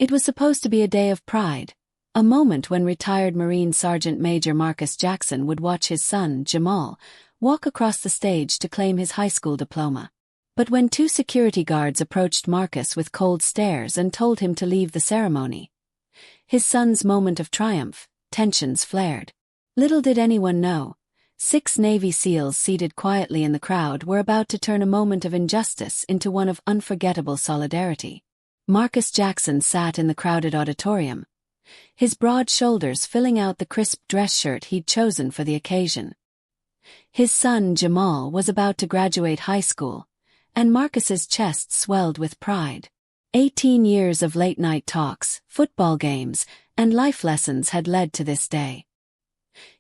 It was supposed to be a day of pride, a moment when retired Marine Sergeant Major Marcus Jackson would watch his son, Jamal, walk across the stage to claim his high school diploma. But when two security guards approached Marcus with cold stares and told him to leave the ceremony, his son's moment of triumph, tensions flared. Little did anyone know, 6 Navy SEALs seated quietly in the crowd were about to turn a moment of injustice into one of unforgettable solidarity. Marcus Jackson sat in the crowded auditorium, his broad shoulders filling out the crisp dress shirt he'd chosen for the occasion. His son Jamal was about to graduate high school, and Marcus's chest swelled with pride. 18 years of late-night talks, football games, and life lessons had led to this day.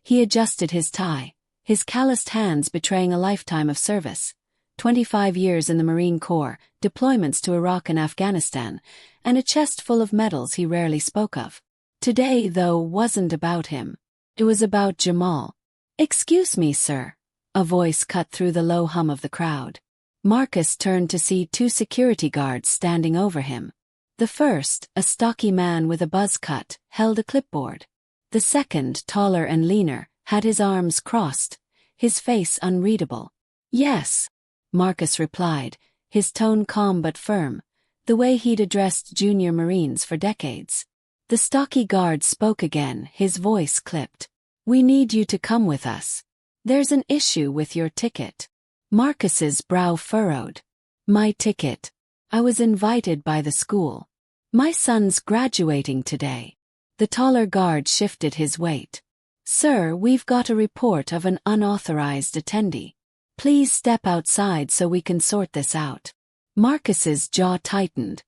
He adjusted his tie, his calloused hands betraying a lifetime of service, 25 years in the Marine Corps, deployments to Iraq and Afghanistan, and a chest full of medals he rarely spoke of. Today, though, wasn't about him. It was about Jamal. "Excuse me, sir." A voice cut through the low hum of the crowd. Marcus turned to see 2 security guards standing over him. The first, a stocky man with a buzz cut, held a clipboard. The second, taller and leaner, had his arms crossed, his face unreadable. "Yes," Marcus replied, his tone calm but firm, the way he'd addressed junior Marines for decades. The stocky guard spoke again, his voice clipped. "We need you to come with us. There's an issue with your ticket." Marcus's brow furrowed. "My ticket? I was invited by the school. My son's graduating today." The taller guard shifted his weight. "Sir, we've got a report of an unauthorized attendee. Please step outside so we can sort this out." Marcus's jaw tightened.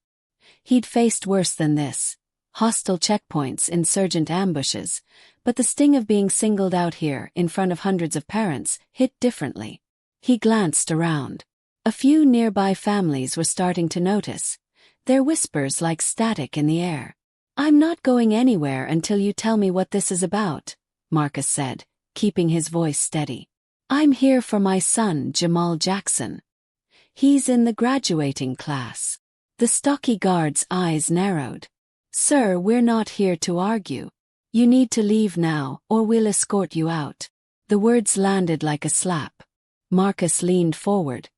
He'd faced worse than this. Hostile checkpoints, insurgent ambushes, but the sting of being singled out here in front of hundreds of parents hit differently. He glanced around. A few nearby families were starting to notice, their whispers like static in the air. "I'm not going anywhere until you tell me what this is about," Marcus said, keeping his voice steady. "I'm here for my son, Jamal Jackson. He's in the graduating class." The stocky guard's eyes narrowed. "Sir, we're not here to argue. You need to leave now, or we'll escort you out." The words landed like a slap. Marcus leaned forward,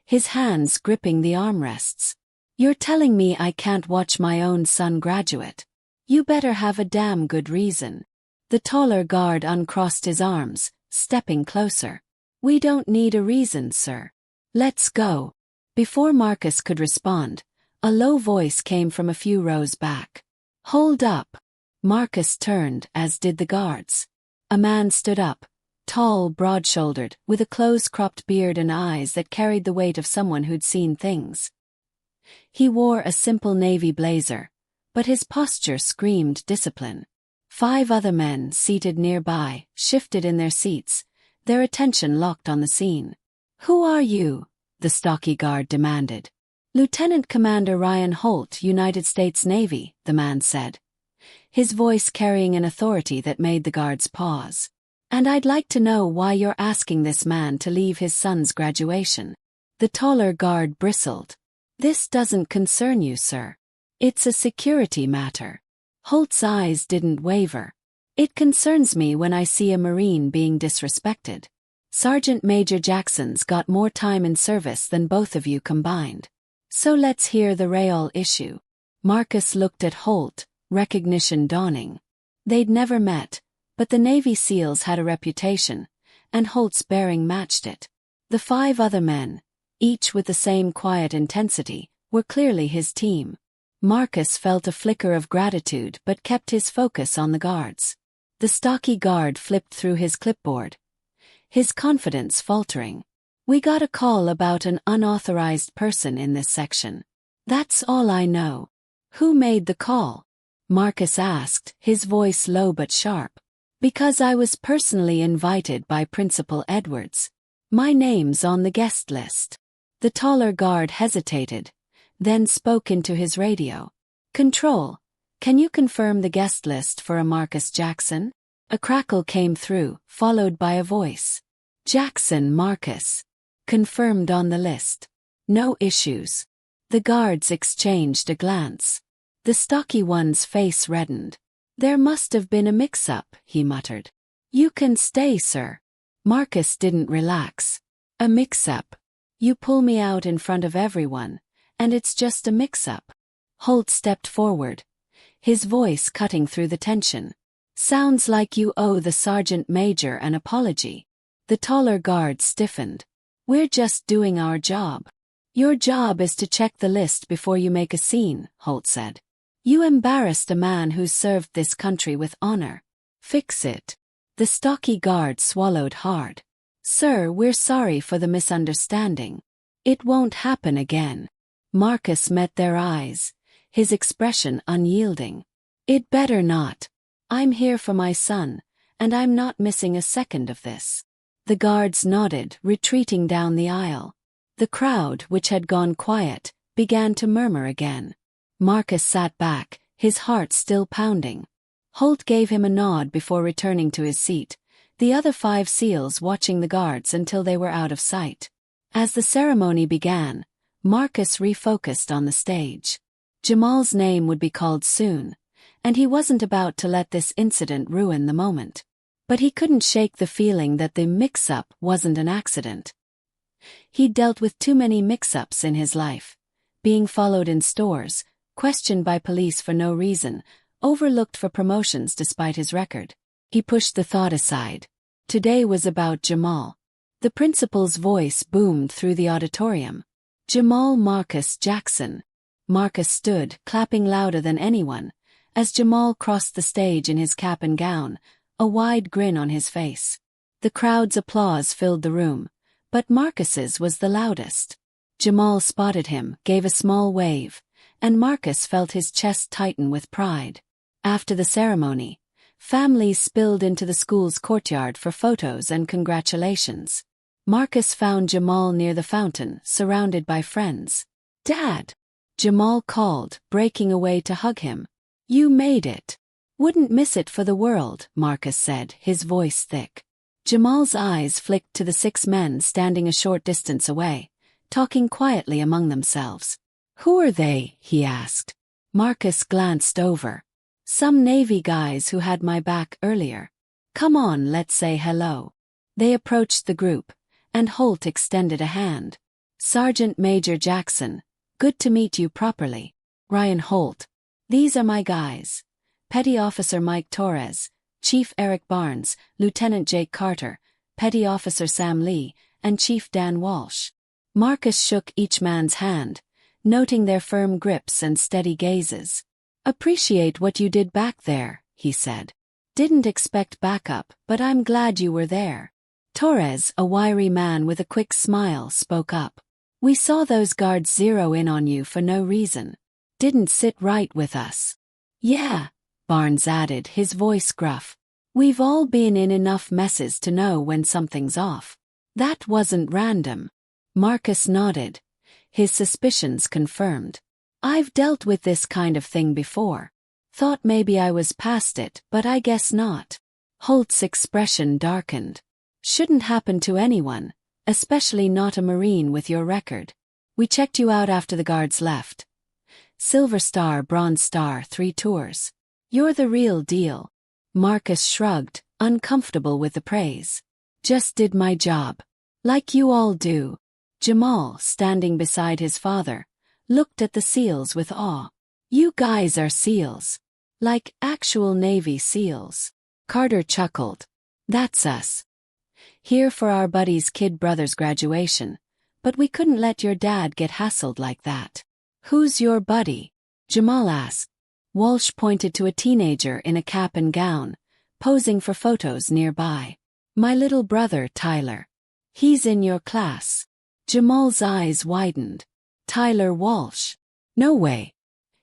his hands gripping the armrests. "You're telling me I can't watch my own son graduate? You better have a damn good reason." The taller guard uncrossed his arms, stepping closer. "We don't need a reason, sir. Let's go." Before Marcus could respond, a low voice came from a few rows back. "Hold up." Marcus turned, as did the guards. A man stood up, tall, broad-shouldered, with a close-cropped beard and eyes that carried the weight of someone who'd seen things. He wore a simple navy blazer, but his posture screamed discipline. 5 other men, seated nearby, shifted in their seats, their attention locked on the scene. "Who are you?" the stocky guard demanded. "Lieutenant Commander Ryan Holt, United States Navy," the man said, his voice carrying an authority that made the guards pause. "And I'd like to know why you're asking this man to leave his son's graduation." The taller guard bristled. "This doesn't concern you, sir. It's a security matter." Holt's eyes didn't waver. "It concerns me when I see a Marine being disrespected. Sergeant Major Jackson's got more time in service than both of you combined. So let's hear the real issue." Marcus looked at Holt, recognition dawning. They'd never met, but the Navy SEALs had a reputation, and Holt's bearing matched it. The 5 other men, each with the same quiet intensity, were clearly his team. Marcus felt a flicker of gratitude but kept his focus on the guards. The stocky guard flipped through his clipboard, his confidence faltering. "We got a call about an unauthorized person in this section. That's all I know." "Who made the call?" Marcus asked, his voice low but sharp. "Because I was personally invited by Principal Edwards. My name's on the guest list." The taller guard hesitated, then spoke into his radio. "Control, can you confirm the guest list for a Marcus Jackson?" A crackle came through, followed by a voice. "Jackson Marcus. Confirmed on the list. No issues." The guards exchanged a glance. The stocky one's face reddened. "There must have been a mix-up," he muttered. "You can stay, sir." Marcus didn't relax. "A mix-up? You pull me out in front of everyone, and it's just a mix-up." Holt stepped forward, his voice cutting through the tension. "Sounds like you owe the sergeant major an apology." The taller guard stiffened. "We're just doing our job." "Your job is to check the list before you make a scene," Holt said. "You embarrassed a man who's served this country with honor. Fix it." The stocky guard swallowed hard. "Sir, we're sorry for the misunderstanding. It won't happen again." Marcus met their eyes, his expression unyielding. "It better not. I'm here for my son, and I'm not missing a second of this." The guards nodded, retreating down the aisle. The crowd, which had gone quiet, began to murmur again. Marcus sat back, his heart still pounding. Holt gave him a nod before returning to his seat, the other 5 SEALs watching the guards until they were out of sight. As the ceremony began, Marcus refocused on the stage. Jamal's name would be called soon, and he wasn't about to let this incident ruin the moment. But he couldn't shake the feeling that the mix-up wasn't an accident. He'd dealt with too many mix-ups in his life. Being followed in stores, questioned by police for no reason, overlooked for promotions despite his record. He pushed the thought aside. Today was about Jamal. The principal's voice boomed through the auditorium. "Jamal Marcus Jackson." Marcus stood, clapping louder than anyone, as Jamal crossed the stage in his cap and gown, a wide grin on his face. The crowd's applause filled the room, but Marcus's was the loudest. Jamal spotted him, gave a small wave, and Marcus felt his chest tighten with pride. After the ceremony, families spilled into the school's courtyard for photos and congratulations. Marcus found Jamal near the fountain, surrounded by friends. "Dad!" Jamal called, breaking away to hug him. "You made it." "Wouldn't miss it for the world," Marcus said, his voice thick. Jamal's eyes flicked to the 6 men standing a short distance away, talking quietly among themselves. "Who are they?" he asked. Marcus glanced over. "Some Navy guys who had my back earlier. Come on, let's say hello." They approached the group, and Holt extended a hand. "Sergeant Major Jackson, good to meet you properly." "Ryan Holt. These are my guys. Petty Officer Mike Torres, Chief Eric Barnes, Lieutenant Jake Carter, Petty Officer Sam Lee, and Chief Dan Walsh." Marcus shook each man's hand, noting their firm grips and steady gazes. "Appreciate what you did back there," he said. "Didn't expect backup, but I'm glad you were there." Torres, a wiry man with a quick smile, spoke up. "We saw those guards zero in on you for no reason. Didn't sit right with us." "Yeah," Barnes added, his voice gruff. "We've all been in enough messes to know when something's off. That wasn't random." Marcus nodded, his suspicions confirmed. "I've dealt with this kind of thing before. Thought maybe I was past it, but I guess not." Holt's expression darkened. "Shouldn't happen to anyone, especially not a Marine with your record. We checked you out after the guards left. Silver Star, Bronze Star, 3 tours. You're the real deal." Marcus shrugged, uncomfortable with the praise. "Just did my job. Like you all do." Jamal, standing beside his father, looked at the SEALs with awe. "You guys are SEALs. Like actual Navy SEALs." Carter chuckled. "That's us. Here for our buddy's kid brother's graduation, but we couldn't let your dad get hassled like that." "Who's your buddy?" Jamal asked. Walsh pointed to a teenager in a cap and gown, posing for photos nearby. "My little brother, Tyler. He's in your class." Jamal's eyes widened. "Tyler Walsh? No way.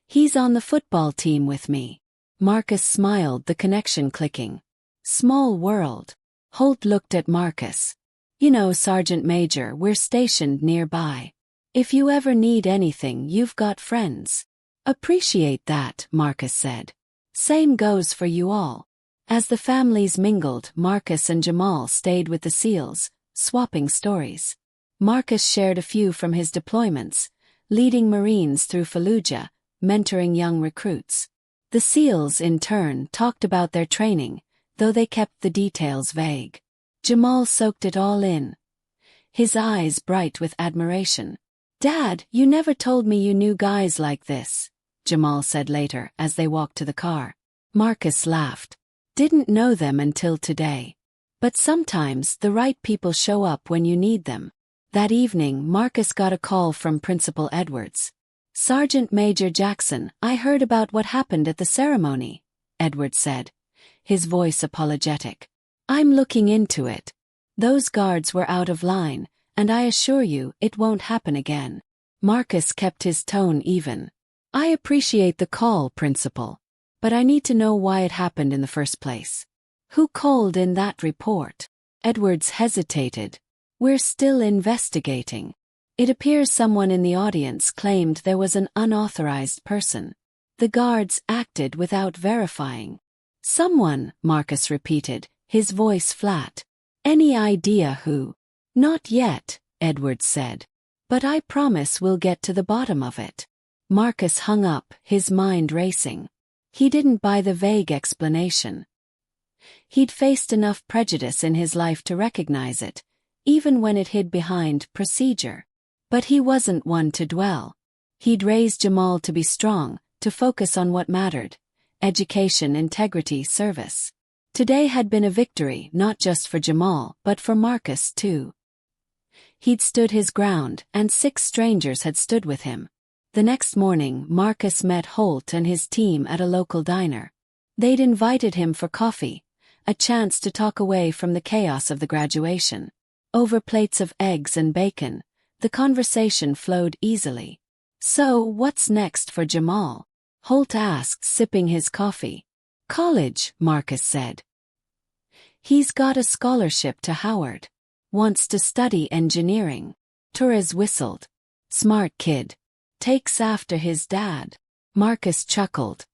He's on the football team with me." Marcus smiled, the connection clicking. "Small world." Holt looked at Marcus. "You know, Sergeant Major, we're stationed nearby. If you ever need anything, you've got friends." "Appreciate that," Marcus said. "Same goes for you all." As the families mingled, Marcus and Jamal stayed with the SEALs, swapping stories. Marcus shared a few from his deployments, leading Marines through Fallujah, mentoring young recruits. The SEALs, in turn, talked about their training, though they kept the details vague. Jamal soaked it all in, his eyes bright with admiration. "Dad, you never told me you knew guys like this," Jamal said later as they walked to the car. Marcus laughed. "Didn't know them until today. But sometimes the right people show up when you need them." That evening, Marcus got a call from Principal Edwards. "Sergeant Major Jackson, I heard about what happened at the ceremony," Edwards said, his voice apologetic. "I'm looking into it. Those guards were out of line, and I assure you it won't happen again." Marcus kept his tone even. "I appreciate the call, Principal, but I need to know why it happened in the first place. Who called in that report?" Edwards hesitated. "We're still investigating. It appears someone in the audience claimed there was an unauthorized person. The guards acted without verifying." "Someone," Marcus repeated, his voice flat. "Any idea who?" "Not yet," Edwards said. "But I promise we'll get to the bottom of it." Marcus hung up, his mind racing. He didn't buy the vague explanation. He'd faced enough prejudice in his life to recognize it, even when it hid behind procedure. But he wasn't one to dwell. He'd raised Jamal to be strong, to focus on what mattered: education, integrity, service. Today had been a victory not just for Jamal but for Marcus too. He'd stood his ground, and 6 strangers had stood with him. The next morning, Marcus met Holt and his team at a local diner. They'd invited him for coffee, a chance to talk away from the chaos of the graduation. Over plates of eggs and bacon, the conversation flowed easily. "So, what's next for Jamal?" Holt asked, sipping his coffee. "College," Marcus said. "He's got a scholarship to Howard. Wants to study engineering." Torres whistled. "Smart kid. Takes after his dad." Marcus chuckled.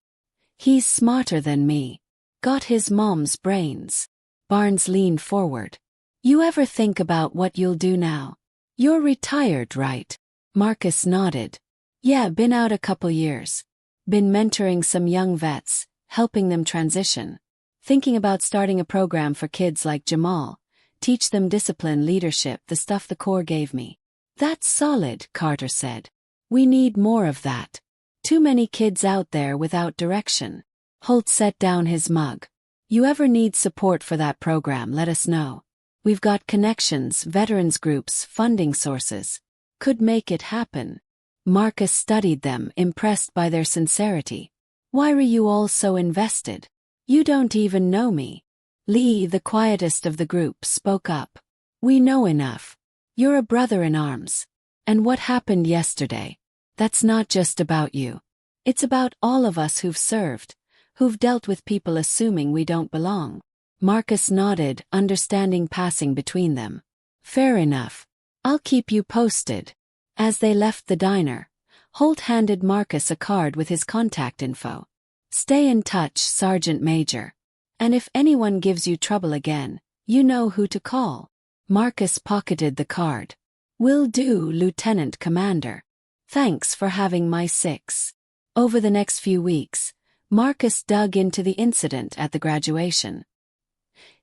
"He's smarter than me. Got his mom's brains." Barnes leaned forward. "You ever think about what you'll do now? You're retired, right?" Marcus nodded. "Yeah, been out a couple years. Been mentoring some young vets, helping them transition. Thinking about starting a program for kids like Jamal. Teach them discipline, leadership, the stuff the Corps gave me." "That's solid," Carter said. "We need more of that. Too many kids out there without direction." Holt set down his mug. "You ever need support for that program, let us know. We've got connections, veterans groups, funding sources. Could make it happen." Marcus studied them, impressed by their sincerity. "Why are you all so invested? You don't even know me." Lee, the quietest of the group, spoke up. "We know enough. You're a brother in arms. And what happened yesterday? That's not just about you. It's about all of us who've served, who've dealt with people assuming we don't belong." Marcus nodded, understanding passing between them. "Fair enough. I'll keep you posted." As they left the diner, Holt handed Marcus a card with his contact info. "Stay in touch, Sergeant Major. And if anyone gives you trouble again, you know who to call." Marcus pocketed the card. "Will do, Lieutenant Commander. Thanks for having my 6." Over the next few weeks, Marcus dug into the incident at the graduation.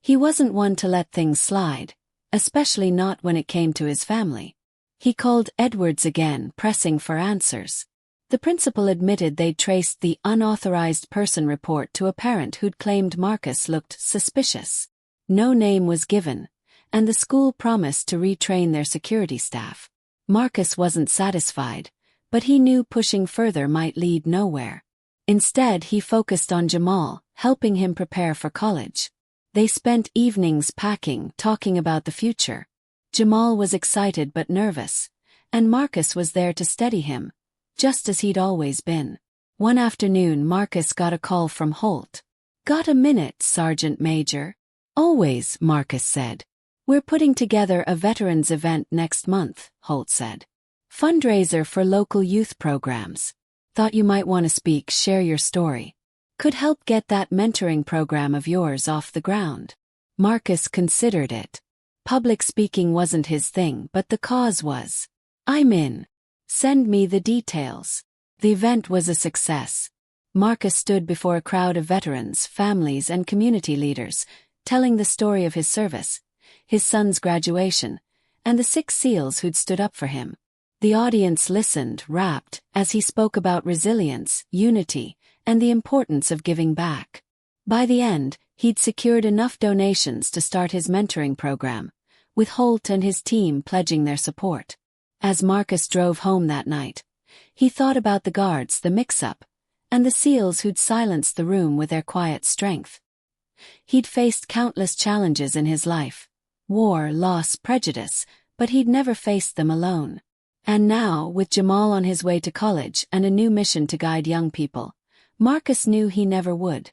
He wasn't one to let things slide, especially not when it came to his family. He called Edwards again, pressing for answers. The principal admitted they'd traced the unauthorized person report to a parent who'd claimed Marcus looked suspicious. No name was given, and the school promised to retrain their security staff. Marcus wasn't satisfied, but he knew pushing further might lead nowhere. Instead, he focused on Jamal, helping him prepare for college. They spent evenings packing, talking about the future. Jamal was excited but nervous, and Marcus was there to steady him, just as he'd always been. One afternoon, Marcus got a call from Holt. "Got a minute, Sergeant Major?" "Always," Marcus said. "We're putting together a veterans event next month," Holt said. "Fundraiser for local youth programs. Thought you might want to speak, share your story. Could help get that mentoring program of yours off the ground." Marcus considered it. Public speaking wasn't his thing, but the cause was. "I'm in. Send me the details." The event was a success. Marcus stood before a crowd of veterans, families, and community leaders, telling the story of his service, his son's graduation, and the 6 SEALs who'd stood up for him. The audience listened, rapt, as he spoke about resilience, unity, and the importance of giving back. By the end, he'd secured enough donations to start his mentoring program, with Holt and his team pledging their support. As Marcus drove home that night, he thought about the guards, the mix-up, and the SEALs who'd silenced the room with their quiet strength. He'd faced countless challenges in his life: war, loss, prejudice, but he'd never faced them alone. And now, with Jamal on his way to college and a new mission to guide young people, Marcus knew he never would.